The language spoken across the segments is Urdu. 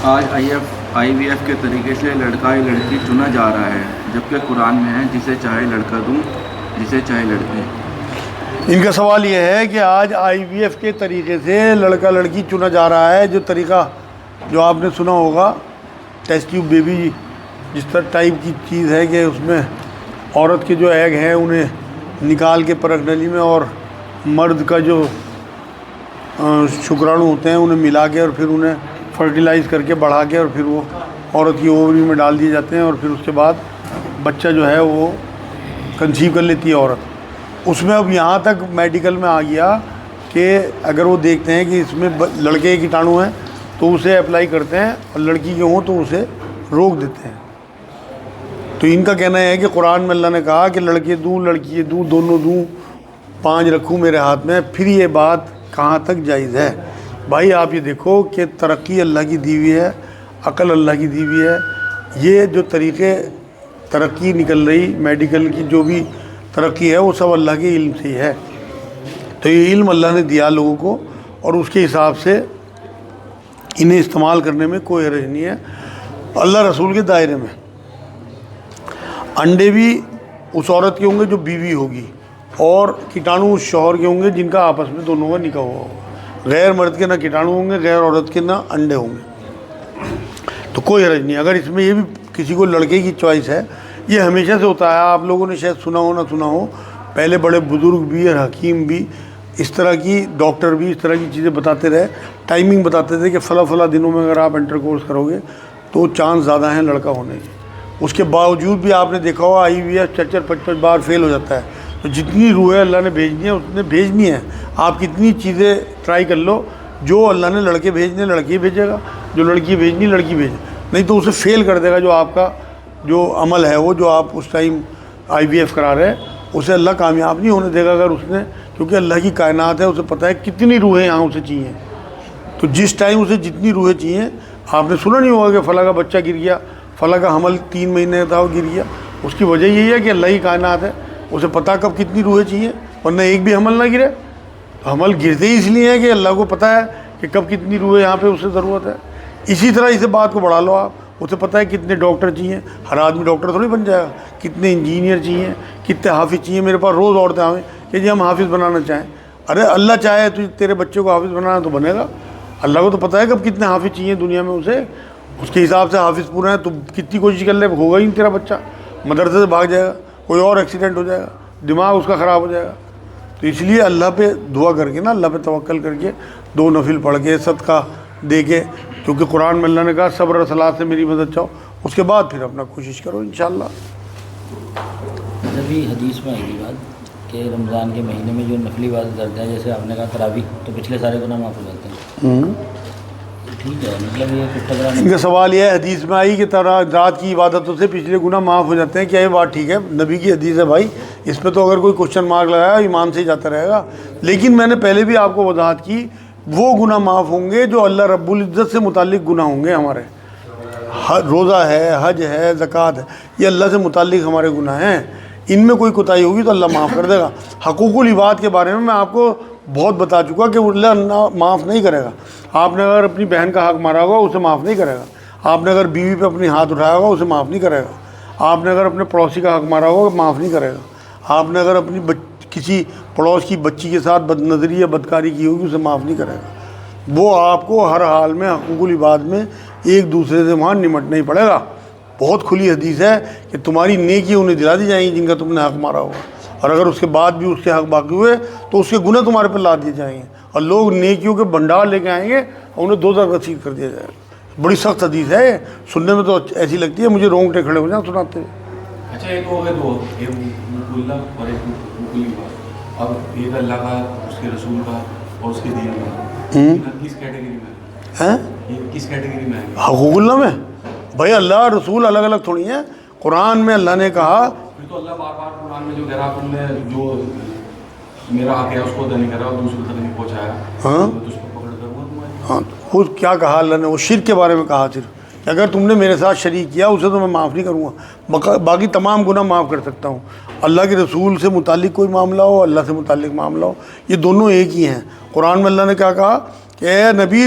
آج آئی وی ایف کے طریقے سے لڑکا یا لڑکی چنا جا رہا ہے، جبکہ قرآن میں ہے جسے چاہے لڑکا دوں جسے چاہے لڑکی۔ ان کا سوال یہ ہے کہ آج آئی وی ایف کے طریقے سے لڑکا لڑکی چنا جا رہا ہے، جو طریقہ جو آپ نے سنا ہوگا ٹیسٹ ٹیوب بیبی جس طرح ٹائپ کی چیز ہے کہ اس میں عورت کے جو ایگ ہیں انہیں نکال کے پرکھ نلی میں اور مرد کا جو شکرانو ہوتے ہیں انہیں ملا کے اور پھر انہیں فرٹیلائز کر کے بڑھا کے اور پھر وہ عورت کی اووری میں ڈال دیے جاتے ہیں اور پھر اس کے بعد بچہ جو ہے وہ کنسیو کر لیتی ہے عورت۔ اس میں اب یہاں تک میڈیکل میں آ گیا کہ اگر وہ دیکھتے ہیں کہ اس میں لڑکے کے کیٹانو ہیں تو اسے اپلائی کرتے ہیں اور لڑکی کے ہوں تو اسے روک دیتے ہیں۔ تو ان کا کہنا ہے کہ قرآن میں اللہ نے کہا کہ لڑکے دوں لڑکی دوں دونوں دوں 5 رکھوں میرے ہاتھ میں، پھر یہ بات کہاں تک جائز ہے؟ بھائی آپ یہ دیکھو کہ ترقی اللہ کی دی ہوئی ہے، عقل اللہ کی دی ہوئی ہے، یہ جو طریقے ترقی نکل رہی میڈیکل کی جو بھی ترقی ہے وہ سب اللہ کے علم سے ہی ہے۔ تو یہ علم اللہ نے دیا لوگوں کو اور اس کے حساب سے انہیں استعمال کرنے میں کوئی حرج نہیں ہے۔ اللہ رسول کے دائرے میں انڈے بھی اس عورت کے ہوں گے جو بیوی ہوگی اور کیٹانو اس شوہر کے ہوں گے جن کا آپس میں دونوں کا نکاح ہوا ہوگا۔ غیر مرد کے نہ کیٹانو ہوں گے، غیر عورت کے نہ انڈے ہوں گے، تو کوئی حرج نہیں۔ اگر اس میں یہ بھی کسی کو لڑکے کی چوائس ہے، یہ ہمیشہ سے ہوتا ہے، آپ لوگوں نے شاید سنا ہو نہ سنا ہو، پہلے بڑے بزرگ بھی اور حکیم بھی اس طرح کی ڈاکٹر بھی اس طرح کی چیزیں بتاتے رہے، ٹائمنگ بتاتے تھے کہ فلاں دنوں میں اگر آپ انٹر کورس کرو گے تو چانس زیادہ ہیں لڑکا ہونے کے۔ اس کے باوجود بھی آپ نے دیکھا ہو آئی وی ایف 4-5 بار فیل ہو جاتا ہے۔ تو جتنی روحیں اللہ نے بھیجنی ہے اتنے بھیجنی ہے، آپ کتنی چیزیں ٹرائی کر لو، جو اللہ نے لڑکے بھیجنے لڑکی بھیجے گا، جو لڑکی بھیجنی لڑکی بھیجے، نہیں تو اسے فیل کر دے گا۔ جو آپ کا جو عمل ہے وہ جو آپ اس ٹائم آئی وی ایف کرا رہے ہیں اسے اللہ کامیاب نہیں ہونے دے گا اگر اس نے، کیونکہ اللہ کی کائنات ہے، اسے پتہ ہے کتنی روحیں یہاں اسے چاہیے، تو جس ٹائم اسے جتنی روحیں چاہیے، آپ نے سنا نہیں ہوگا کہ فلاں کا بچہ گر گیا، فلاں کا حمل 3 مہینے تھا وہ گر گیا، اس کی وجہ یہی ہے کہ اللہ کی کائنات ہے، اسے پتہ کب کتنی روحیں چاہیے، ورنہ ایک بھی حمل نہ گرے۔ تو حمل گرتے ہی اس لیے ہے کہ اللہ کو پتہ ہے کہ کب کتنی روحیں یہاں پہ اسے ضرورت ہے۔ اسی طرح اسے بات کو بڑھا لو آپ، اسے پتہ ہے کتنے ڈاکٹر چاہیے، ہر آدمی ڈاکٹر تھوڑی بن جائے گا، کتنے انجینئر چاہیے، کتنے حافظ چاہیے۔ میرے پاس روز عورتیں آئیں کہ جی ہم حافظ بنانا چاہیں، ارے اللہ چاہے تو تیرے بچے کو حافظ بنانا تو بنے گا، اللہ کو تو پتہ ہے کب کتنے حافظ چاہیے دنیا میں اسے، اس کے حساب سے حافظ پورا ہے، تو کتنی کوشش کر لے ہوگا ہی نہیں تیرا بچہ، مدرسے سے بھاگ جائے گا، کوئی اور ایکسیڈنٹ ہو جائے گا، دماغ اس کا خراب ہو جائے گا۔ تو اس لیے اللہ پہ دعا کر کے نا، اللہ پہ توکل کر کے 2 نفل پڑھ کے صدقہ دے کے، کیونکہ قرآن میں اللہ نے کہا صبر اور صلاۃ سے میری مدد چاہو، اس کے بعد پھر اپنا کوشش کرو انشاءاللہ۔ ابھی حدیث میں آئی بات کہ رمضان کے مہینے میں جو نفلی عبادت کرتے ہیں، جیسے آپ نے کہا تراویح، تو پچھلے سارے گناہ معاف ہو جاتے ہیں، ٹھیک ہے؟ مطلب یہ کچھ ٹکرا ان کا سوال یہ ہے حدیث میں آئی کہ رات کی عبادتوں سے پچھلے گناہ معاف ہو جاتے ہیں، کیا یہ بات ٹھیک ہے؟ نبی کی حدیث ہے بھائی، اس پہ تو اگر کوئی کوشچن مارک لگایا ایمان سے ہی جاتا رہے گا۔ لیکن میں نے پہلے بھی آپ کو وضاحت کی، وہ گناہ معاف ہوں گے جو اللہ رب العزت سے متعلق گناہ ہوں گے ہمارے، روزہ ہے، حج ہے، زکوٰۃ ہے، یہ اللہ سے متعلق ہمارے گناہ ہیں، ان میں کوئی کوتاہی ہوگی تو اللہ معاف کر دے گا۔ حقوق العباد کے بارے میں آپ کو بہت بتا چکا کہ اللہ معاف نہیں کرے گا۔ آپ نے اگر اپنی بہن کا حق مارا ہوگا اسے معاف نہیں کرے گا، آپ نے اگر بیوی پہ اپنی ہاتھ اٹھایا ہوگا اسے معاف نہیں کرے گا، آپ نے اگر اپنے پڑوسی کا حق مارا ہوگا معاف نہیں کرے گا، آپ نے اگر اپنی کسی پڑوس کی بچی کے ساتھ بد نظری یا بدکاری کی ہوگی اسے معاف نہیں کرے گا۔ وہ آپ کو ہر حال میں حقوق العباد میں ایک دوسرے سے وہاں نمٹنا ہی پڑے گا۔ بہت کھلی حدیث ہے کہ تمہاری نیکی انہیں دلا دی جائیں گی جن کا تم نے حق مارا ہوگا، اور اگر اس کے بعد بھی اس کے حق باقی ہوئے تو اس کے گناہ تمہارے پہ لاد دیے جائیں گے، اور لوگ نیکیوں کے بھنڈار لے کے آئیں گے اور انہیں دوزخ نصیب کر دیا جائے گا۔ بڑی سخت حدیث ہے، سننے میں تو ایسی لگتی ہے مجھے رونگٹے کھڑے ہو جائیں سناتے ہوئے۔ اچھا ایک ہو گئے دو، ایک حقوق اللہ اور ایک حقوق العباد، اب ایک اللہ کا، اس کے رسول کا اور اس کے دین کا، کس کیٹیگری میں ہے؟ یہ کس کیٹیگری میں ہے حقوق اللہ میں؟ بھائی اللہ رسول الگ الگ تھوڑی ہیں، قرآن میں اللہ نے کہا، پھر تو اللہ بار بار قرآن میں جو کہہ رہا تم نے جو میرا حق ہے اس کو ادا نہیں کرا اور دوسرے تک نہیں پہنچایا، ہاں تو اس کو پکڑ کر وہ تمہاری۔ ہاں وہ کیا کہا اللہ نے؟ وہ شرک کے بارے میں کہا صرف کہ اگر تم نے میرے ساتھ شریک کیا اسے تو میں معاف نہیں کروں گا، باقی تمام گناہ معاف کر سکتا ہوں۔ اللہ کے رسول سے متعلق کوئی معاملہ ہو، اللہ سے متعلق معاملہ ہو، یہ دونوں ایک ہی ہیں۔ قرآن میں اللہ نے کیا کہا کہ اے نبی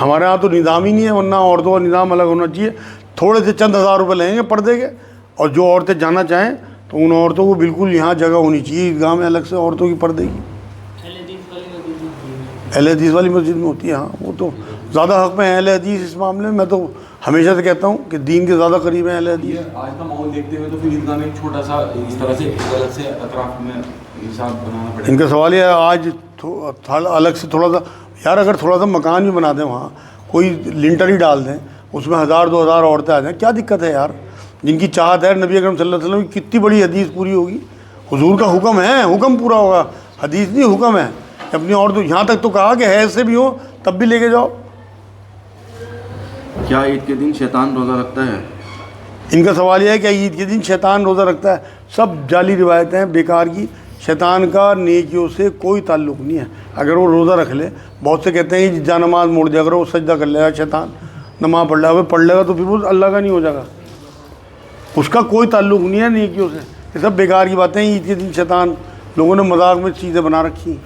ہمارے یہاں تو نظام ہی نہیں ہے، ورنہ عورتوں کا نظام الگ ہونا چاہیے. تھوڑے سے چند ہزار روپے لیں گے پردے کے، اور جو عورتیں جانا چاہیں تو ان عورتوں کو بالکل یہاں جگہ ہونی چاہیے عیدگاہ میں الگ سے عورتوں کی پردے کی. اہل حدیث والی مسجد میں ہوتی ہے. ہاں وہ تو زیادہ حق میں ہیں اہل حدیث اس معاملے میں. میں تو ہمیشہ سے کہتا ہوں کہ دین کے زیادہ قریب ہیں اہل حدیث. آج کا ماحول دیکھتے ہوئے تو پھر عیدگاہ میں ایک چھوٹا سا اس طرح سے غلط سے اطراف میں حساب بنانا پڑے. ان کا سوال یہ ہے آج الگ سے تھوڑا سا، یار اگر تھوڑا سا مکان بھی بنا دیں وہاں، کوئی لنٹر ہی ڈال دیں، اس میں 1000-2000 عورتیں آ جائیں، کیا دقت ہے یار؟ جن کی چاہت ہے نبی اکرم صلی اللہ علیہ وسلم کی کتنی بڑی حدیث پوری ہوگی. حضور کا حکم ہے، حکم پورا ہوگا، حدیث نہیں حکم ہے. اپنی عورتوں یہاں تک تو کہا کہ حیض سے بھی ہو تب بھی لے کے جاؤ. کیا عید کے دن شیطان روزہ رکھتا ہے؟ ان کا سوال یہ ہے کہ عید کے دن شیطان روزہ رکھتا ہے. سب جعلی روایتیں ہیں بیکار کی. شیطان کا نیکیوں سے کوئی تعلق نہیں ہے. اگر وہ روزہ رکھ لے، بہت سے کہتے ہیں کہ جا نماز موڑ دیا کرو، وہ سجدہ کر لے گا شیطان، نماز پڑھ لے گا، پڑھ لے گا تو پھر وہ اللہ کا نہیں ہو جائے گا. اس کا کوئی تعلق نہیں ہے نیکیوں سے. یہ سب بیکار کی باتیں ہیں. عید کے دن شیطان لوگوں نے مذاق میں چیزیں بنا رکھی.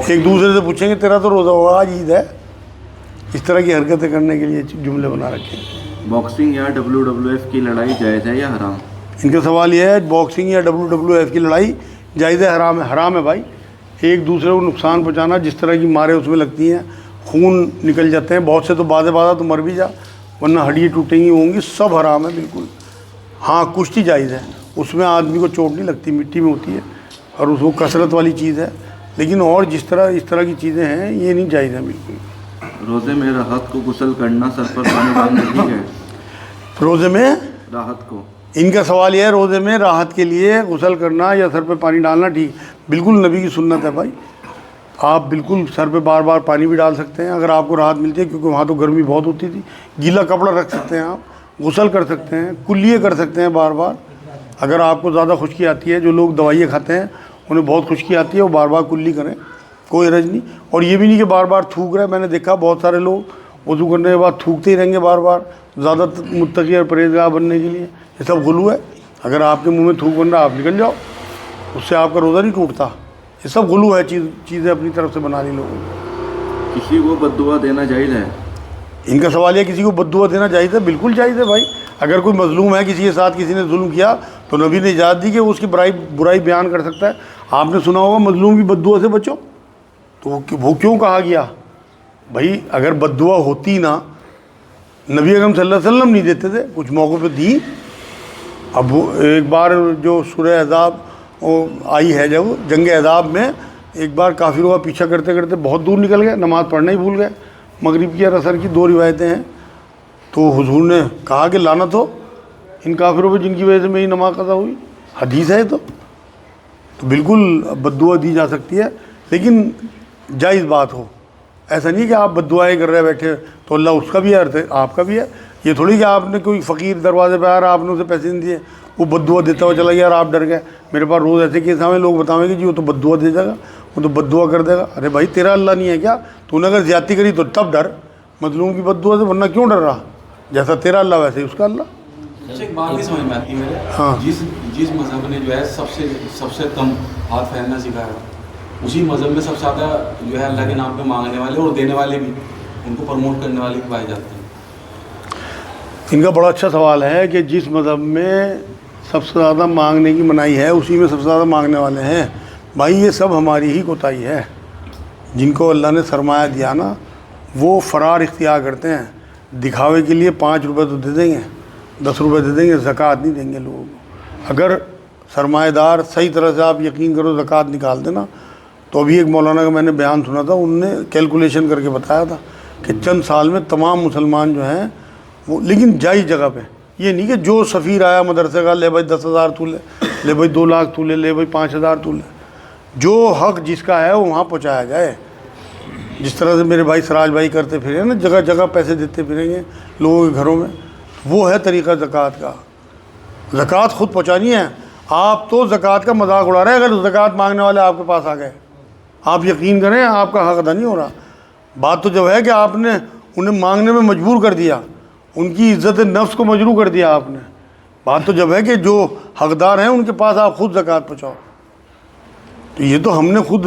ایک دوسرے سے پوچھیں گے تیرا تو روزہ ہوگا، آج عید ہے. اس طرح کی حرکتیں کرنے کے لیے جملے بنا رکھے ہیں. باکسنگ یا WWF کی لڑائی جائز ہے یا حرام؟ ان کا سوال یہ ہے باکسنگ یا WWF کی لڑائی جائز ہے حرام ہے؟ حرام ہے بھائی. ایک دوسرے کو نقصان پہنچانا، جس طرح کی مارے اس میں لگتی ہیں، خون نکل جاتے ہیں، بہت سے تو بعد تو مر بھی جا، ورنہ ہڈیاں ٹوٹیں گی ہوں گی، سب حرام ہے بالکل. ہاں کشتی جائز ہے، اس میں آدمی کو چوٹ نہیں لگتی، مٹی میں ہوتی ہے اور اس کو کثرت والی چیز ہے. لیکن اور اس طرح کی چیزیں ہیں یہ نہیں جائز ہیں بالکل. روزے میں راحت کو غسل کرنا، سر پر پانی ڈالنا ٹھیک ہے؟ روزے میں راحت کو، ان کا سوال یہ ہے روزے میں راحت کے لیے غسل کرنا یا سر پہ پانی ڈالنا ٹھیک؟ بالکل نبی کی سنت ہے بھائی. آپ بالکل سر پہ بار بار پانی بھی ڈال سکتے ہیں اگر آپ کو راحت ملتی ہے، کیونکہ وہاں تو گرمی بہت ہوتی تھی. گیلا کپڑا رکھ سکتے ہیں آپ، غسل کر سکتے ہیں، کلیے کر سکتے ہیں بار بار. اگر آپ کو زیادہ خشکی آتی ہے، جو لوگ دوائیاں کھاتے ہیں انہیں بہت خشکی آتی ہے، وہ بار بار کلی کریں، کوئی حرج نہیں. اور یہ بھی نہیں کہ بار بار تھوک رہے. میں نے دیکھا بہت سارے لوگ وضو کرنے کے بعد تھوکتے ہی رہیں گے بار بار، زیادہ متقی اور پرہیزگار بننے کے لیے. یہ سب غلو ہے. اگر آپ کے منہ میں تھوک بن رہا آپ نکل جاؤ، اس سے آپ کا روزہ نہیں ٹوٹتا. یہ سب غلو ہے، چیزیں اپنی طرف سے بنا لی لوگوں نے. کسی کو بد دعا دینا جائز ہے؟ ان کا سوال ہے کسی کو بد دعا دینا جائز ہے؟ بالکل جائز ہے بھائی. اگر کوئی مظلوم ہے، کسی کے ساتھ کسی نے ظلم کیا تو نبی نے اجازت دی کہ وہ اس کی برائی بیان کر سکتا ہے. آپ نے سنا ہوگا مظلوم کی بد دعا سے بچو، تو وہ کیوں کہا گیا بھائی؟ اگر بد دعا ہوتی نا، نبی اکرم صلی اللہ علیہ وسلم نہیں دیتے تھے، کچھ موقع پہ دی. اب ایک بار جو سورہ احزاب آئی ہے، جب جنگ احزاب میں ایک بار کافروں کا پیچھا کرتے کرتے بہت دور نکل گئے، نماز پڑھنا ہی بھول گئے. مغرب کی اور عصر کی 2 روایتیں ہیں. تو حضور نے کہا کہ لعنت ہو ان کافروں پہ جن کی وجہ سے میری نماز قضا ہوئی. حدیث ہے تو بالکل بد دعا دی جا سکتی ہے، لیکن جائز بات ہو. ایسا نہیں کہ آپ بد دعائیں کر رہے بیٹھے تو اللہ اس کا بھی ہے آپ کا بھی ہے. یہ تھوڑی کہ آپ نے کوئی فقیر دروازے پہ آ رہا، آپ نے اسے پیسے نہیں دیے، وہ بد دعا دیتا ہوا چلا گیا اور آپ ڈر گئے. میرے پاس روز ایسے کیس ہمیں لوگ بتاویں گے جی وہ تو بد دعا دے جائے گا، وہ تو بد دعا کر دے گا. ارے بھائی تیرا اللہ نہیں ہے کیا؟ تو نے اگر زیادتی کری تو تب ڈر، مظلوم کی بد دعا سے، ورنہ کیوں ڈر رہا؟ جیسا تیرا اللہ ویسے ہی اس کا اللہ. ایک بات نہیں سمجھ میں آتی میرے، ہاں. جس مذہب نے جو ہے سب سے کم ہاتھ پھیلنا سکھایا، اسی مذہب میں سب سے زیادہ جو ہے اللہ کے نام پہ مانگنے والے اور دینے والے بھی، ان کو پروموٹ کرنے والے بھی پائے جاتے ہیں. ان کا بڑا اچھا سوال ہے کہ جس مذہب میں سب سے زیادہ مانگنے کی منائی ہے اسی میں سب سے زیادہ مانگنے والے ہیں. بھائی یہ سب ہماری ہی کوتاہی ہے. جن کو اللہ نے سرمایہ دیا نا، وہ فرار اختیار کرتے ہیں. دکھاوے کے لیے 5 روپے تو دے دیں گے، 10 روپے دے دیں گے، زکوٰۃ نہیں دیں گے لوگوں کو. اگر سرمایہ دار صحیح طرح سے آپ یقین کرو زکوٰۃ نکال دینا، تو ابھی ایک مولانا کا میں نے بیان سنا تھا، انہوں نے کیلکولیشن کر کے بتایا تھا کہ چند سال میں تمام مسلمان جو ہیں وہ، لیکن جائز جگہ پہ. یہ نہیں کہ جو سفیر آیا مدرسے کا، لے بھائی 10,000 تو لے بھائی 2 لاکھ تو لے بھائی 5,000 تو لے. جو حق جس کا ہے وہ وہاں پہنچایا جائے. جس طرح سے میرے بھائی سراج بھائی کرتے پھرے نا، جگہ جگہ پیسے دیتے پھریں گے لوگوں کے گھروں میں، وہ ہے طریقہ زکوٰۃ کا. زکوٰۃ خود پہنچانی ہے. آپ تو زکوٰۃ کا مذاق اڑا رہے ہیں. اگر زکوٰۃ مانگنے والے آپ کے پاس آ گئے، آپ یقین کریں آپ کا حق ادا نہیں ہو رہا. بات تو جب ہے کہ آپ نے انہیں مانگنے میں مجبور کر دیا، ان کی عزت نفس کو مجروح کر دیا آپ نے. بات تو جب ہے کہ جو حقدار ہیں ان کے پاس آپ خود زکوٰۃ پہنچاؤ. تو یہ تو ہم نے خود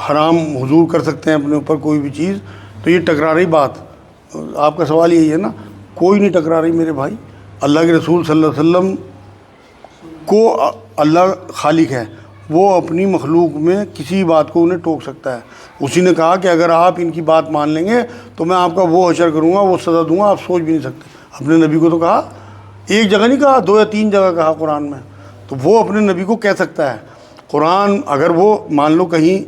حرام حضور کر سکتے ہیں اپنے اوپر کوئی بھی چیز، تو یہ ٹکرا رہی بات. آپ کا سوال یہی ہے نا، کوئی نہیں ٹکرا رہی میرے بھائی. اللہ کے رسول صلی اللہ علیہ وسلم کو اللہ خالق ہے، وہ اپنی مخلوق میں کسی بات کو انہیں ٹوک سکتا ہے. اسی نے کہا کہ اگر آپ ان کی بات مان لیں گے تو میں آپ کا وہ حشر کروں گا، وہ سزا دوں گا آپ سوچ بھی نہیں سکتے. اپنے نبی کو تو کہا، ایک جگہ نہیں کہا، 2 یا 3 جگہ کہا قرآن میں. تو وہ اپنے نبی کو کہہ سکتا ہے. قرآن اگر وہ مان لو کہیں،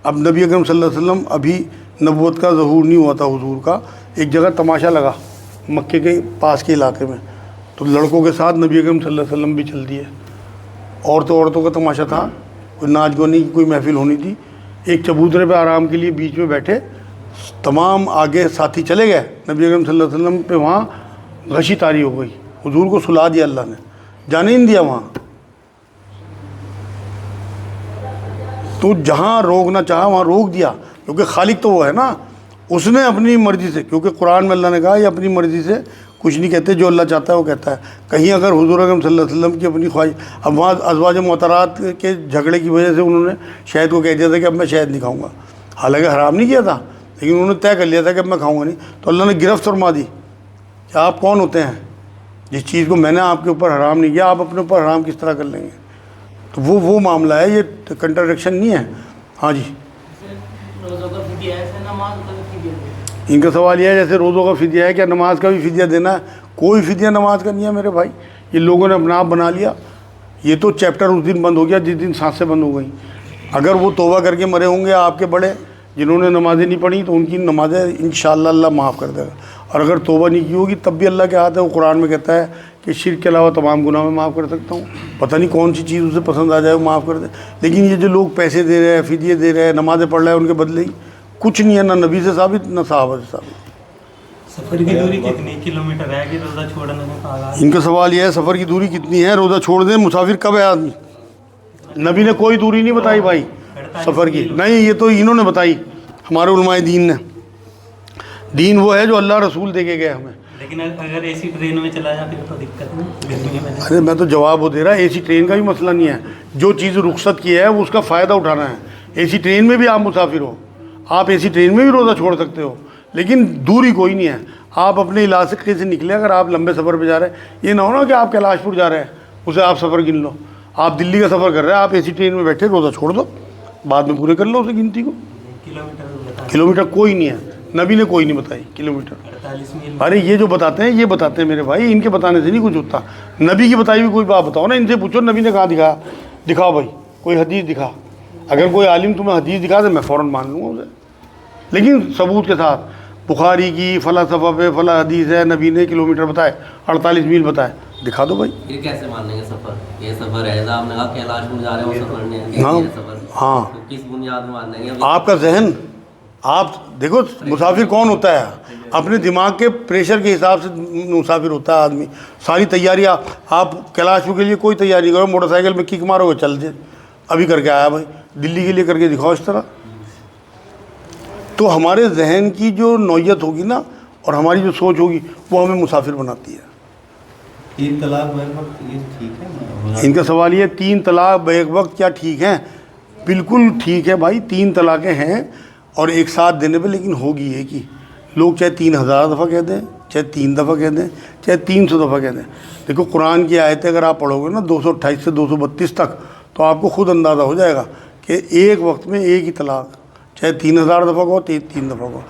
اب نبی اکرم صلی اللہ علیہ وسلم ابھی نبوت کا ظہور نہیں ہوا تھا حضور کا، ایک جگہ تماشا لگا مکے کے پاس کے علاقے میں، تو لڑکوں کے ساتھ نبی اکرم صلی اللہ علیہ وسلم بھی چل دیے. عورتوں کا تماشا تھا، کوئی ناچ گانے کی کوئی محفل ہونی تھی. ایک چبوترے پہ آرام کے لیے بیچ میں بیٹھے، تمام آگے ساتھی چلے گئے، نبی اکرم صلی اللہ علیہ وسلم پہ وہاں غشی طاری ہو گئی. حضور کو سلا دیا اللہ نے، جانے نہیں دیا وہاں. تو جہاں روکنا چاہا وہاں روک دیا، کیونکہ خالق تو وہ ہے نا، اس نے اپنی مرضی سے، کیونکہ قرآن میں اللہ نے کہا یہ اپنی مرضی سے کچھ نہیں کہتے، جو اللہ چاہتا ہے وہ کہتا ہے. کہیں اگر حضور اکرم صلی اللہ علیہ وسلم کی اپنی خواہش، اب وہاں ازواج محترات کے جھگڑے کی وجہ سے انہوں نے شہد کو کہہ دیا تھا کہ اب میں شہد نہیں کھاؤں گا، حالانکہ حرام نہیں کیا تھا، لیکن انہوں نے طے کر لیا تھا کہ اب میں کھاؤں گا نہیں. تو اللہ نے گرفت فرما دی کہ آپ کون ہوتے ہیں، جس چیز کو میں نے آپ کے اوپر حرام نہیں کیا آپ اپنے اوپر حرام کس طرح کر لیں گے. تو وہ معاملہ ہے، یہ کنٹرڈکشن نہیں ہے. ہاں جی، ان کا سوال یہ ہے جیسے روزوں کا فدیہ ہے، کیا نماز کا بھی فدیہ دینا ہے؟ کوئی فدیہ نماز کا نہیں ہے میرے بھائی، یہ لوگوں نے اپنا آپ بنا لیا. یہ تو چیپٹر اس دن بند ہو گیا جس دن سانسیں بند ہو گئیں. اگر وہ توبہ کر کے مرے ہوں گے آپ کے بڑے جنہوں نے نمازیں نہیں پڑھی، تو ان کی نمازیں انشاءاللہ اللہ معاف کر دے گا. اور اگر توبہ نہیں کی ہوگی تب بھی اللہ کے ہاتھ ہے. وہ قرآن میں کہتا ہے کہ شرک کے علاوہ تمام گناہ میں معاف کر سکتا ہوں. پتہ نہیں کون سی چیز اسے پسند آ جائے وہ معاف کر دے. لیکن یہ جو لوگ پیسے دے رہے ہیں، فدیے دے رہے ہیں، نمازیں پڑھ رہے ہیں، ان کے بدلے ہی کچھ نہیں ہے، نہ نبی سے ثابت نہ صحابہ سے ثابت. سفر کی دوری کتنی کلومیٹر ہے کہ روزہ چھوڑنے میں کہا؟ ان کا سوال یہ ہے سفر کی دوری کتنی ہے، روزہ چھوڑ دیں، مسافر کب ہے آدمی؟ نبی نے کوئی دوری نہیں بتائی بھائی سفر کی، نہیں، یہ تو انہوں نے بتائی، ہمارے علماء دین نے. دین وہ ہے جو اللہ رسول دے کے گئے ہمیں. لیکن اگر اے سی ٹرین میں چلا جائے پھر تو دقت نہیں. ارے میں تو جواب وہ دے رہا، اے سی ٹرین کا بھی مسئلہ نہیں ہے. جو چیز رخصت کی ہے وہ اس کا فائدہ اٹھانا ہے. اے سی ٹرین میں بھی آپ مسافر ہو، آپ اے سی ٹرین میں بھی روزہ چھوڑ سکتے ہو، لیکن دوری کوئی نہیں ہے. آپ اپنے علاقے سے نکلے، اگر آپ لمبے سفر پہ جا رہے ہیں، یہ نہ ہونا کہ آپ کیلاش پور جا رہے ہیں اسے آپ سفر گن لو. آپ دلی کا سفر کر رہے ہیں، آپ اے سی ٹرین میں بیٹھے، روزہ چھوڑ دو، بعد میں پورے کر لو اسے گنتی کو. کلومیٹر کوئی نہیں ہے، نبی نے کوئی نہیں بتائی کلومیٹر. 48 میل. ارے یہ جو بتاتے ہیں یہ بتاتے ہیں میرے بھائی، ان کے بتانے سے نہیں کچھ ہوتا. نبی کی بتائی ہوئی کوئی بات بتاؤ نا، ان سے پوچھو نبی نے کہاں دکھایا، دکھاؤ بھائی کوئی حدیث دکھا. اگر کوئی عالم تمہیں حدیث دکھا دے میں فوراً مان لوں گا اسے، لیکن ثبوت کے ساتھ. بخاری کی فلاں صفحہ پہ فلاں حدیث ہے، نبی نے کلومیٹر بتائے، 48 میل بتائے، دکھا دو بھائی. یہ کیسے مان لیں گے سفر؟ یہ سفر ہے، آپ نے کہا کیلاش پور جا رہے ہیں وہ سفر نہیں ہے. ہاں یہ سفر ہاں، تو کس بنیاد میں مان لیں گے؟ آپ کا ذہن، آپ دیکھو مسافر کون ہوتا ہے، اپنے دماغ کے پریشر کے حساب سے مسافر ہوتا ہے آدمی. ساری تیاریاں آپ کیلاش پور کے لیے کوئی تیاری کرو، موٹر سائیکل میں کک مارو گے چل دے، ابھی کر کے آیا بھائی، دلی کے لیے کر کے دکھاؤ اس طرح. تو ہمارے ذہن کی جو نوعیت ہوگی نا اور ہماری جو سوچ ہوگی وہ ہمیں مسافر بناتی ہے. 3 طلاق بیک وقت یہ ٹھیک ہے؟ ان کا سوال یہ 3 طلاق بیک وقت کیا ٹھیک ہیں؟ بالکل ٹھیک ہے بھائی. 3 طلاقیں ہیں اور ایک ساتھ دینے پہ، لیکن ہوگی ایک ہی. لوگ چاہے 3000 دفعہ کہہ دیں، چاہے 3 دفعہ کہہ دیں، چاہے 300 دفعہ کہہ دیں. دیکھو قرآن کی آیتیں اگر آپ پڑھو گے نا 228 سے 232 تک، تو آپ کو خود اندازہ ہو جائے گا کہ ایک وقت میں ایک ہی طلاق، چاہے 3000 دفعہ کو 3 دفعہ کو.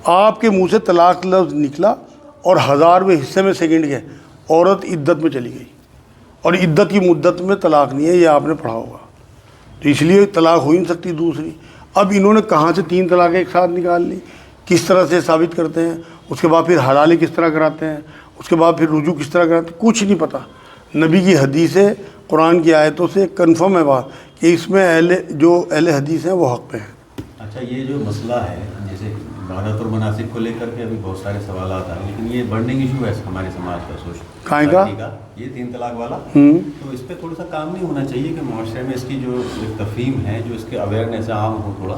آپ کے منہ سے طلاق لفظ نکلا اور 1000ویں حصے میں سیکنڈ کے عورت عدت میں چلی گئی، اور عدت کی مدت میں طلاق نہیں ہے، یہ آپ نے پڑھا ہوگا. تو اس لیے طلاق ہو ہی نہیں سکتی دوسری. اب انہوں نے کہاں سے 3 طلاقیں ایک ساتھ نکال لی، کس طرح سے ثابت کرتے ہیں، اس کے بعد پھر حلالے کس طرح کراتے ہیں، اس کے بعد پھر رجوع کس طرح کراتے ہیں، کچھ نہیں پتہ. نبی کی حدیثیں قرآن کی آیتوں سے کنفرم ہے بات کہ اس میں اہل حدیث ہیں وہ حق پہ ہیں. اچھا، یہ جو مسئلہ ہے جیسے عبادت اور مناسک کو لے کر کے ابھی بہت سارے سوالات آئے، لیکن یہ برننگ ایشو ہے ہمارے سماج کا، کائیں کا یہ 3 طلاق والا. تو اس پہ تھوڑا سا کام نہیں ہونا چاہیے کہ معاشرے میں اس کی جو ایک تفہیم ہے، جو اس کے اویئرنیس عام ہو، تھوڑا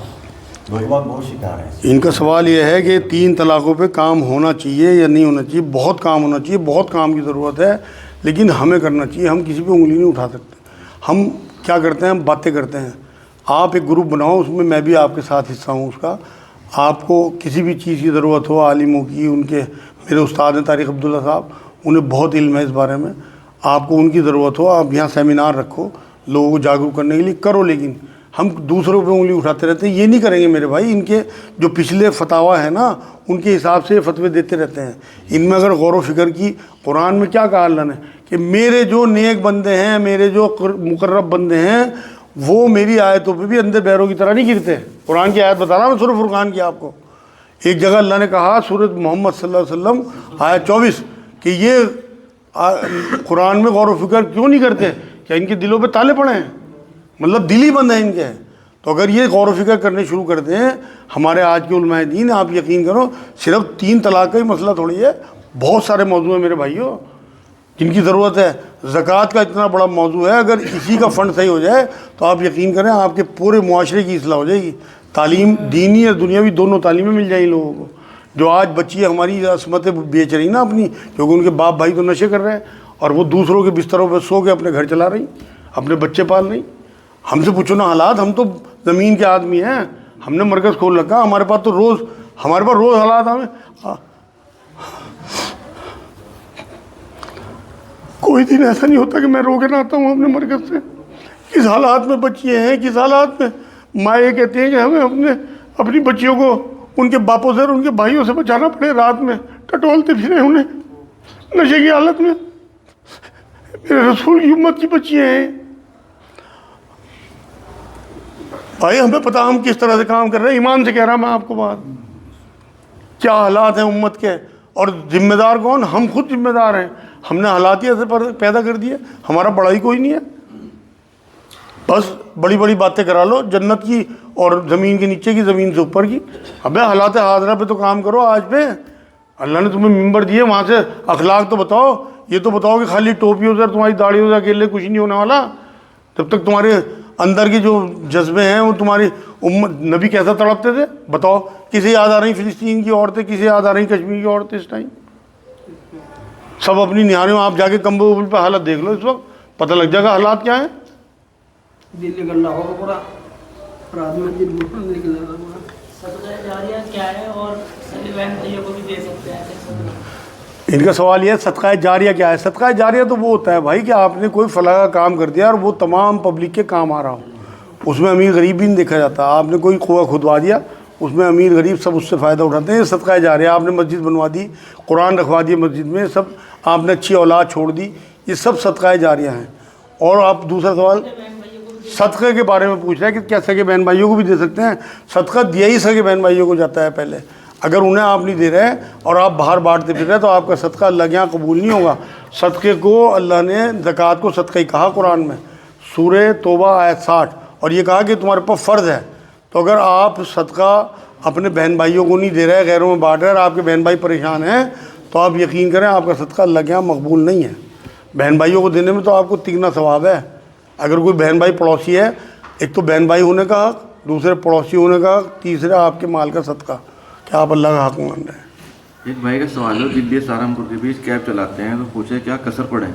لوگ بہت شکار ہیں. ان کا سوال یہ ہے کہ 3 طلاقوں پہ کام ہونا چاہیے یا نہیں ہونا چاہیے. بہت کام ہونا چاہیے، بہت کام کی ضرورت ہے، لیکن ہمیں کرنا چاہیے. ہم کسی پہ انگلی نہیں اٹھا سکتے. ہم کیا کرتے ہیں، باتیں کرتے ہیں. آپ ایک گروپ بناؤ، اس میں میں بھی آپ کے ساتھ حصہ ہوں اس کا. آپ کو کسی بھی چیز کی ضرورت ہو، عالموں کی، ان کے میرے استاد ہیں طارق عبداللہ صاحب، انہیں بہت علم ہے اس بارے میں. آپ کو ان کی ضرورت ہو، آپ یہاں سیمینار رکھو لوگوں کو جاگرک کرنے کے لیے کرو. لیکن ہم دوسروں پہ انگلی اٹھاتے رہتے ہیں، یہ نہیں کریں گے میرے بھائی. ان کے جو پچھلے فتاوا ہیں نا، ان کے حساب سے فتوے دیتے رہتے ہیں. ان میں اگر غور و فکر کی، قرآن میں کیا کہا اللہ نے کہ میرے جو نیک بندے ہیں، میرے جو مقرب بندے ہیں، وہ میری آیتوں پہ بھی اندھے بہروں کی طرح نہیں گرتے. قرآن کی آیت بتا رہا ہوں میں سورہ فرقان کی آپ کو. ایک جگہ اللہ نے کہا سورۃ محمد صلی اللہ علیہ وسلم آیت 24 کہ یہ قرآن میں غور و فکر کیوں نہیں کرتے؟ کیا ان کے دلوں پہ تالے پڑے ہیں؟ مطلب دل ہی بند ہے ان کے. تو اگر یہ غور و فکر کرنے شروع کرتے ہیں ہمارے آج کے علماء دین، آپ یقین کرو صرف 3 طلاق کا ہی مسئلہ تھوڑی ہے، بہت سارے موضوع ہیں میرے بھائیوں جن کی ضرورت ہے. زکوٰۃ کا اتنا بڑا موضوع ہے، اگر اسی کا فنڈ صحیح ہو جائے تو آپ یقین کریں آپ کے پورے معاشرے کی اصلاح ہو جائے گی. تعلیم دینی اور دنیاوی دونوں تعلیمیں مل جائیں لوگوں کو. جو آج بچی ہماری عصمتیں بیچ رہی نا اپنی، کیونکہ ان کے باپ بھائی تو نشے کر رہے ہیں اور وہ دوسروں کے بستروں پہ سو کے اپنے گھر چلا رہی، اپنے بچے پال رہی. ہم سے پوچھو نا حالات، ہم تو زمین کے آدمی ہیں، ہم نے مرکز کھول رکھا، ہمارے پاس روز حالات ہمیں کوئی دن ایسا نہیں ہوتا کہ میں رو کے نہ آتا ہوں اپنے مرکز سے. کس حالات میں بچیاں ہیں، کس حالات میں مائیں کہتے ہیں کہ ہمیں اپنی بچیوں کو ان کے باپوں سے اور ان کے بھائیوں سے بچانا پڑے. رات میں ٹٹولتے پھرے انہیں نشے کی حالت میں. میرے رسول کی امت کی بچیاں ہیں بھائی، ہمیں پتہ ہم کس طرح سے کام کر رہے ہیں. ایمان سے کہہ رہا میں آپ کو بات، کیا حالات ہیں امت کے. اور ذمہ دار کون؟ ہم خود ذمہ دار ہیں. ہم نے حالات ہی ایسے پیدا کر دیے. ہمارا بڑا ہی کوئی نہیں ہے، بس بڑی بڑی باتیں کرا لو جنت کی اور زمین کے نیچے کی، زمین سے اوپر کی. ابے حالات حاضرہ پہ تو کام کرو. آج پہ اللہ نے تمہیں ممبر دیے، وہاں سے اخلاق تو بتاؤ. یہ تو بتاؤ کہ خالی ٹوپیوں سے تمہاری داڑھیوں سے اکیلے کچھ نہیں ہونے والا. جب تک تمہارے اندر کے جو جذبے ہیں وہ تمہاری امت، نبی کیسا تڑپتے تھے بتاؤ. کسے یاد آ رہی فلسطین کی عورتیں، کسے یاد آ رہی کشمیر کی عورتیں اس ٹائم؟ سب اپنی نہاریوں. آپ جا کے کمبل پہ حالت دیکھ لو اس وقت، پتہ لگ جائے گا حالات کیا ہیں. دل نکلنا ہوگا پورا رات میں دل نکلنا ہوگا. صدقہ جاریہ کیا ہے اور سبھی بہن بھائیوں کو بھی دے سکتے ہیں؟ ان کا سوال یہ ہے صدقہ جاریہ کیا ہے. صدقہ جاریہ تو وہ ہوتا ہے بھائی کہ آپ نے کوئی فلاں کا کام کر دیا اور وہ تمام پبلک کے کام آ رہا ہو. اس میں امیر غریب بھی نہیں دیکھا جاتا. آپ نے کوئی کنواں کھدوا دیا، اس میں امیر غریب سب اس سے فائدہ اٹھاتے ہیں. یہ صدقہ جاریہ. آپ نے مسجد بنوا دی، قرآن رکھوا دیے مسجد میں، سب آپ نے اچھی اولاد چھوڑ دی، یہ سب صدقہ جاریہ ہیں. اور آپ دوسرا سوال صدقے کے بارے میں پوچھ رہے ہیں کہ کیا سگے بہن بھائیوں کو بھی دے سکتے ہیں؟ صدقہ دیا ہی سگے بہن بھائیوں کو جاتا ہے پہلے. اگر انہیں آپ نہیں دے رہے اور آپ باہر بانٹتے پھر رہے تو آپ کا صدقہ اللہ کے یہاں قبول نہیں ہوگا. صدقے کو اللہ نے زکوٰۃ کو صدقہ ہی کہا قرآن میں، سورہ توبہ آیت 60. اور یہ کہا کہ تمہارے پر فرض ہے. تو اگر آپ صدقہ اپنے بہن بھائیوں کو نہیں دے رہے، غیروں میں بانٹ رہے اور آپ کے بہن بھائی پریشان ہیں، تو آپ یقین کریں آپ کا صدقہ اللہ کے یہاں مقبول نہیں ہے. بہن بھائیوں کو دینے میں تو آپ کو تگنا ثواب ہے. اگر کوئی بہن بھائی پڑوسی ہے، ایک تو بہن بھائی ہونے کا حق، دوسرے پڑوسی ہونے کا حق، تیسرے آپ کے مال کا صدقہ. کیا آپ اللہ کا حق مان رہے ہیں؟ ایک بھائی کا سوال ہے، دلی سہارنپور کے بیچ کیب چلاتے ہیں تو پوچھے کیا قصر پڑے؟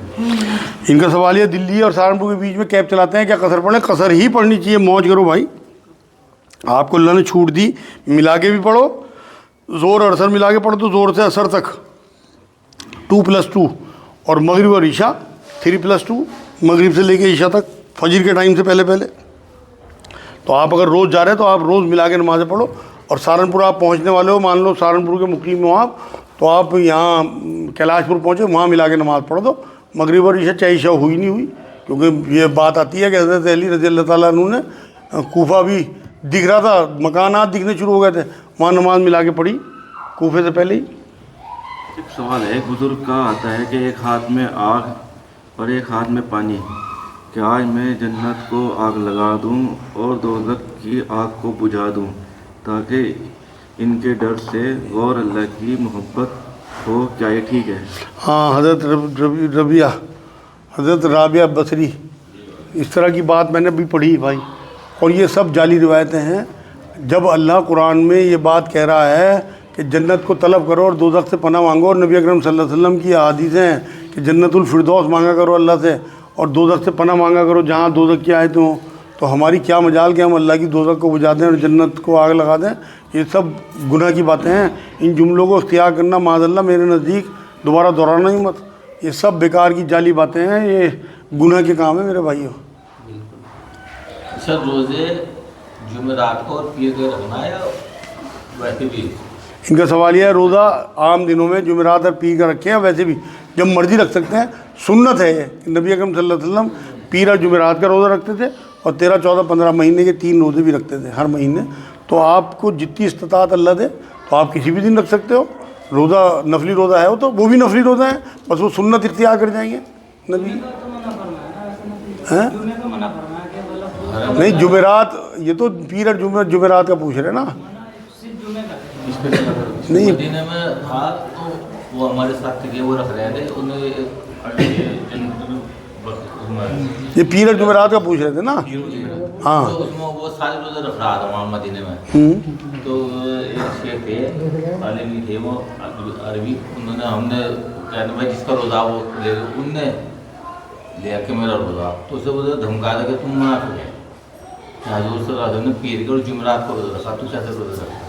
ان کا سوال یہ دلی اور سہارنپور کے بیچ میں کیب چلاتے ہیں کیا قصر پڑے؟ قصر ہی پڑھنی چاہیے. موج کرو بھائی، آپ کو اللہ نے چھوٹ دی، ملا کے بھی پڑھو. زور اور اثر ملا کے پڑھو تو زور سے اثر تک 2+2، اور مغرب اور عشاء 3+2، مغرب سے لے کے عشاء تک، فجر کے ٹائم سے پہلے. تو آپ اگر روز جا رہے ہیں تو آپ روز ملا کے نمازیں پڑھو. اور سہارنپور آپ پہنچنے والے ہو، مان لو سہارنپور کے مقیم ہو آپ، تو آپ یہاں کیلاش پور پہنچے، وہاں ملا کے نماز پڑھ دو مغرب اور عشاء، چاہے عشاء ہوئی نہیں ہوئی. کیونکہ یہ بات آتی ہے کہ حضرت علی رضی اللہ تعالیٰ عنہ نے کوفہ بھی دکھ رہا تھا، مکانات دکھنے شروع ہو گئے تھے، وہاں نماز ملا کے پڑھی کوفے سے پہلے ہی. ایک سوال ہے، ایک بزرگ کا آتا ہے کہ ایک ہاتھ میں آگ اور ایک ہاتھ میں پانی، کہ آج میں جنت کو آگ لگا دوں اور دوزخ کی آگ کو بجھا دوں تاکہ ان کے ڈر سے اور اللہ کی محبت ہو. کیا یہ ٹھیک ہے؟ ہاں، حضرت رابعہ بصری اس طرح کی بات میں نے بھی پڑھی بھائی. اور یہ سب جعلی روایتیں ہیں. جب اللہ قرآن میں یہ بات کہہ رہا ہے کہ جنت کو طلب کرو اور دوزخ سے پناہ مانگو، اور نبی اکرم صلی اللہ علیہ وسلم کی احادیث ہیں کہ جنت الفردوس مانگا کرو اللہ سے اور دوزخ سے پناہ مانگا کرو جہاں دوزخ کی آیتیں ہوں، تو ہماری کیا مجال کہ ہم اللہ کی دوزخ کو بجھا دیں اور جنت کو آگ لگا دیں. یہ سب گناہ کی باتیں ہیں. ان جملوں کو اختیار کرنا معاذ اللہ میرے نزدیک دوبارہ دہرانا ہی مت. یہ سب بیکار کی جعلی باتیں ہیں, یہ گناہ کے کام ہیں میرے بھائیوں. سر روزے جمعرات کو اور پیر کے رکھنا ہے یا ویسے بھی؟ ان کا سوال یہ ہے روزہ عام دنوں میں جمعرات اور پیر کا رکھیں یا ویسے بھی جب مرضی رکھ سکتے ہیں. سنت ہے یہ کہ نبی اکرم صلی اللہ علیہ وسلم پیر اور جمعرات کا روزہ رکھتے تھے اور 13, 14, 15 مہینے کے 3 روزے بھی رکھتے تھے ہر مہینے. تو آپ کو جتنی استطاعت اللہ دے تو آپ کسی بھی دن رکھ سکتے ہو. روزہ نفلی روزہ ہے تو وہ بھی نفلی روزہ ہے, بس وہ سنت اختیار کر جائیں گے. نبی نہیں جمعرات, یہ تو پیر اور جمعرات کا پوچھ رہے نا. نہیں مدینے میں تھا تو وہ ہمارے ساتھ تھے, وہ رکھ رہے تھے یہ پیر اور جمعرات کا پوچھ رہے تھے نا. ہاں وہ سارے روزے رکھ رہا تھا وہاں مدینے میں. تو ایک شیخ تھے عالمی تھے وہ عربی, انہوں نے ہم نے کہنا بھائی جس کا روزہ وہ لے لو, ان نے لیا کہ میرا روزہ, تو اسے وہ دھمکا دیا کہ تم منافق ہو. حضور صلی اللہ علیہ وسلم نے پیر کے اور جمعرات کو روزہ رکھا, تو کیسے روزہ رکھا؟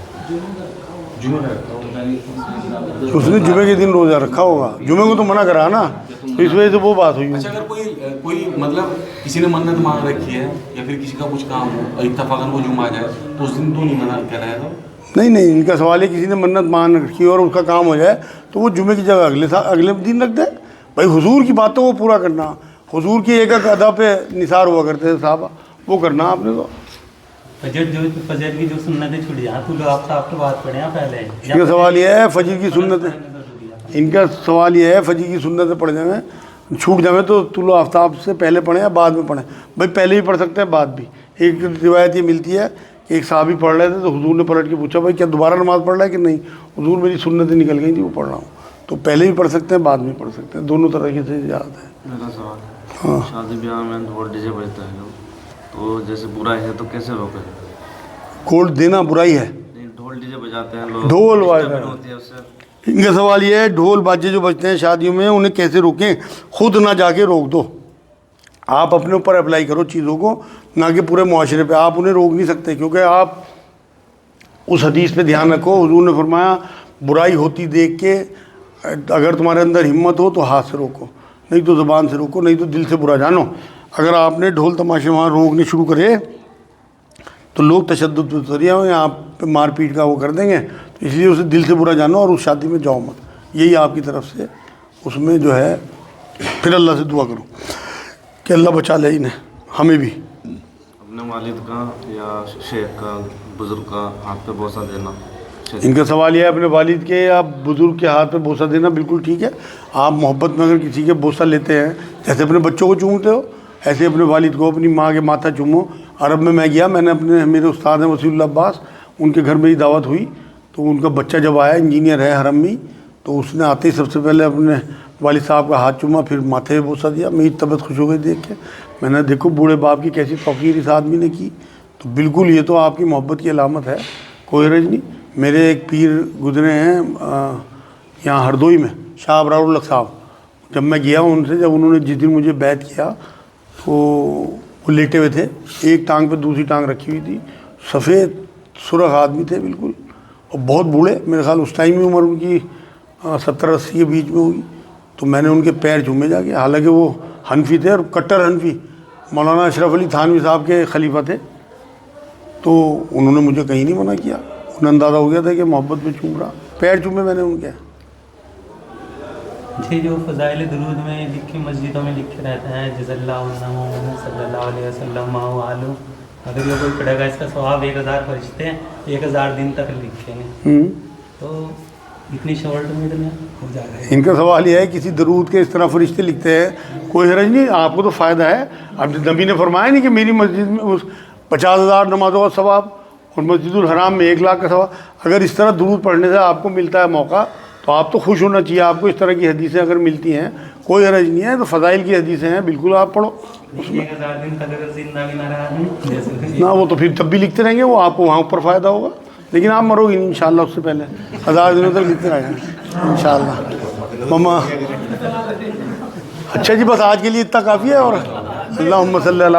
اس نے جمعے کے دن روزہ رکھا ہوگا, جمعے کو تو منع کرا نا, تو اس وجہ سے وہ بات ہوئی. اچھا اگر کوئی مطلب کسی نے منت مان رکھی ہے یا پھر کسی کا کچھ کام ہو اور اتفاقاً وہ جمعہ جائے تو اس دن تو نہیں منع کرایا تھا؟ نہیں, ان کا سوال ہے کسی نے منت مان رکھی اور اس کا کام ہو جائے تو وہ جمعے کی جگہ اگلے دن رکھ دے. بھائی حضور کی باتوں کو پورا کرنا, حضور کی ایک ایک ادا پہ نثار ہوا کرتے تھے صحابہ, وہ کرنا آپ نے. تو فجر کی جو سنتیں چھوٹ جائیں تو لوگ آپ کو بات پڑھیں پہلے. ان کا سوال یہ ہے فجر کی سنتیں, ان کا سوال یہ ہے فجر کی سنتیں پڑھ جائیں چھوٹ جائیں تو طلوع آفتاب سے پہلے پڑھیں یا بعد میں پڑھیں. بھائی پہلے بھی پڑھ سکتے ہیں بعد بھی. ایک روایت یہ ملتی ہے کہ ایک صحابی پڑھ رہے تھے تو حضور نے پلٹ کے پوچھا بھائی کیا دوبارہ نماز پڑھ رہا ہے کہ نہیں؟ حضور میری سنتیں نکل گئی تھی وہ پڑھ رہا ہوں. تو پہلے بھی پڑھ سکتے ہیں بعد میں پڑھ سکتے ہیں, دونوں طریقے سے اجازت ہے. میرا سوال ہے شادی بیاہ میں ڈھول ڈی جے بجتا ہے تو جیسے برائی ہے تو کیسے روکے؟ گولڈ دینا برائی ہے, ڈھول ڈی جے بجاتے ہیں لوگ, ڈھول ہوتی ہے اس سے. ان کا سوال یہ ہے ڈھول باجے جو بجتے ہیں شادیوں میں انہیں کیسے روکیں؟ خود نہ جا کے روک دو, آپ اپنے اوپر اپلائی کرو چیزوں کو, نہ کہ پورے معاشرے پہ. آپ انہیں روک نہیں سکتے کیونکہ آپ اس حدیث پہ دھیان رکھو, حضور نے فرمایا برائی ہوتی دیکھ کے اگر تمہارے اندر ہمت ہو تو ہاتھ سے روکو, نہیں تو زبان سے روکو, نہیں تو دل سے برا جانو. اگر آپ نے ڈھول تماشے وہاں روکنے شروع کرے تو لوگ تشدد پہ اتر جائیں, آپ پہ مار پیٹ کا وہ کر دیں گے. تو اس لیے اسے دل سے برا جانو اور اس شادی میں جاؤ مت. یہی آپ کی طرف سے اس میں جو ہے پھر اللہ سے دعا کرو کہ اللہ بچا لے انہیں, ہمیں بھی. اپنے والد کا یا شیخ کا بزرگ کا ہاتھ پہ بوسہ دینا. ان کا سوال یہ ہے اپنے والد کے یا بزرگ کے ہاتھ پہ بوسہ دینا بالکل ٹھیک ہے. آپ محبت میں اگر کسی کے بوسہ لیتے ہیں جیسے اپنے بچوں کو چومتے ہو ایسے اپنے والد کو اپنی ماں کے ماتھا چومو. عرب میں گیا, میں نے میرے استاد ہیں وسیع اللہ عباس, ان کے گھر میری دعوت ہوئی تو ان کا بچہ جب آیا انجینئر ہے حرم میں, تو اس نے آتے ہی سب سے پہلے اپنے والد صاحب کا ہاتھ چوما, پھر ماتھے پہ بوسہ دیا. میری طبیعت خوش ہو گئی دیکھ کے. میں نے دیکھو بوڑھے باپ کی کیسی توقیر اس آدمی نے کی. تو بالکل یہ تو آپ کی محبت کی علامت ہے, کوئی حرج نہیں. میرے ایک پیر گزرے ہیں یہاں ہردوئی میں, شاہ ابرار الحق صاحب. جب میں گیا ان سے, جب انہوں نے جس دن مجھے بیعت کیا تو وہ لیٹے ہوئے تھے, ایک ٹانگ پہ دوسری ٹانگ رکھی ہوئی تھی, سفید سرخ آدمی تھے بالکل, اور بہت بوڑھے. میرے خیال اس ٹائم میں عمر ان کی 70-80 کے بیچ میں ہوگی. تو میں نے ان کے پیر چومے جا کے, حالانکہ وہ حنفی تھے اور کٹر حنفی, مولانا اشرف علی تھانوی صاحب کے خلیفہ تھے. تو انہوں نے مجھے کہیں نہیں منع کیا, انہیں اندازہ ہو گیا تھا کہ محبت میں چوم رہا, پیر چومے میں نے ان کے. جی جو فضائل درود میں لکھی مسجدوں میں لکھے رہتے ہیں جزا اللہ عنہ صلی اللہ علیہ وسلم وآلہ, اگر یہ کوئی پڑھے گا اس کا ثواب 1000 فرشتے 1000 دن تک لکھیں گے, تو اتنی شارٹ میں ہو جائے گا. ان کا سوال یہ ہے کسی درود کے اس طرح فرشتے لکھتے ہیں, کوئی حرج نہیں, آپ کو تو فائدہ ہے. اب نبی نے فرمایا نہیں کہ میری مسجد میں اس 50,000 نمازوں کا ثواب اور مسجد الحرام میں 1,00,000 کا ثواب. اگر اس طرح درود پڑھنے سے آپ کو ملتا ہے موقع تو آپ تو خوش ہونا چاہیے. آپ کو اس طرح کی حدیثیں اگر ملتی ہیں کوئی حرج نہیں ہے, تو فضائل کی حدیثیں ہیں, بالکل آپ پڑھو. 1000 دن تک اگر زندہ بھی نہ رہا نہ وہ تو پھر تب بھی لکھتے رہیں گے, وہ آپ کو وہاں اوپر فائدہ ہوگا. لیکن آپ مرو گی نہیں انشاءاللہ اس سے پہلے, 1000 دنوں تک لکھتے رہیں گے انشاءاللہ. مما اچھا جی, بس آج کے لیے اتنا کافی ہے. اور اللہم صلی علی